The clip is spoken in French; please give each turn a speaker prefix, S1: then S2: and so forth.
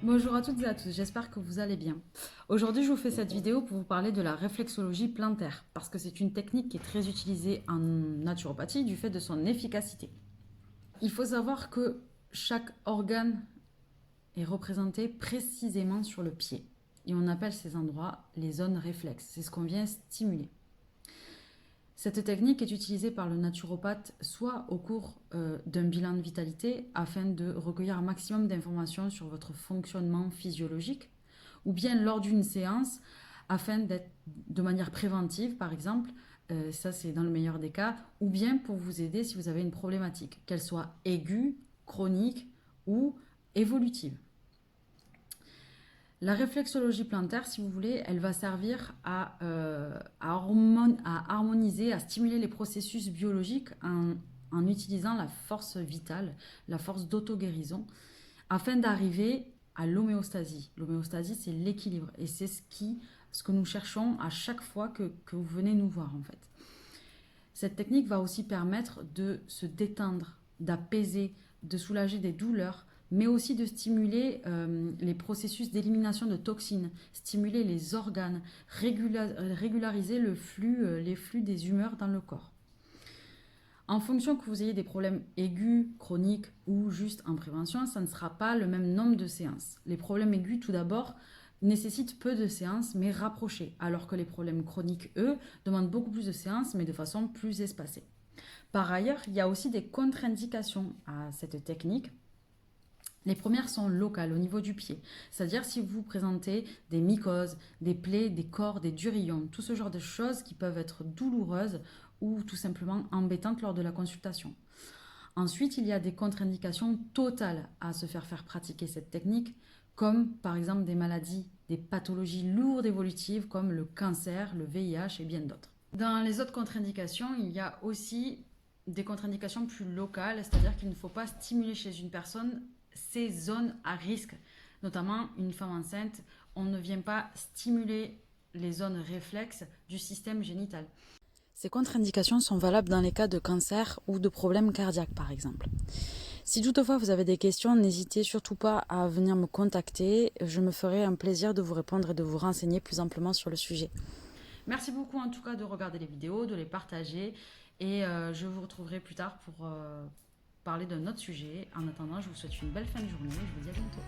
S1: Bonjour à toutes et à tous, j'espère que vous allez bien. Aujourd'hui, je vous fais cette vidéo pour vous parler de la réflexologie plantaire, parce que c'est une technique qui est très utilisée en naturopathie du fait de son efficacité. Il faut savoir que chaque organe est représenté précisément sur le pied, et on appelle ces endroits les zones réflexes, c'est ce qu'on vient stimuler. Cette technique est utilisée par le naturopathe soit au cours d'un bilan de vitalité afin de recueillir un maximum d'informations sur votre fonctionnement physiologique, ou bien lors d'une séance afin d'être de manière préventive par exemple, ça c'est dans le meilleur des cas, ou bien pour vous aider si vous avez une problématique, qu'elle soit aiguë, chronique ou évolutive. La réflexologie plantaire, si vous voulez, elle va servir à harmoniser, à stimuler les processus biologiques en utilisant la force vitale, la force d'auto-guérison, afin d'arriver à l'homéostasie. L'homéostasie, c'est l'équilibre et c'est ce que nous cherchons à chaque fois que vous venez nous voir en fait. Cette technique va aussi permettre de se détendre, d'apaiser, de soulager des douleurs, mais aussi de stimuler les processus d'élimination de toxines, stimuler les organes, régulariser les flux des humeurs dans le corps. En fonction que vous ayez des problèmes aigus, chroniques ou juste en prévention, ça ne sera pas le même nombre de séances. Les problèmes aigus, tout d'abord, nécessitent peu de séances mais rapprochées, alors que les problèmes chroniques, eux, demandent beaucoup plus de séances mais de façon plus espacée. Par ailleurs, il y a aussi des contre-indications à cette technique. Les premières sont locales, au niveau du pied. C'est-à-dire si vous présentez des mycoses, des plaies, des corps, des durillons, tout ce genre de choses qui peuvent être douloureuses ou tout simplement embêtantes lors de la consultation. Ensuite, il y a des contre-indications totales à se faire pratiquer cette technique, comme par exemple des maladies, des pathologies lourdes évolutives comme le cancer, le VIH et bien d'autres. Dans les autres contre-indications, il y a aussi des contre-indications plus locales, c'est-à-dire qu'il ne faut pas stimuler chez une personne ces zones à risque, notamment une femme enceinte. On ne vient pas stimuler les zones réflexes du système génital. Ces contre-indications sont valables dans les cas de cancer ou de problèmes cardiaques par exemple. Si toutefois vous avez des questions, n'hésitez surtout pas à venir me contacter. Je me ferai un plaisir de vous répondre et de vous renseigner plus amplement sur le sujet. Merci beaucoup en tout cas de regarder les vidéos, de les partager et je vous retrouverai plus tard pour parler d'un autre sujet. En attendant, je vous souhaite une belle fin de journée et je vous dis à bientôt.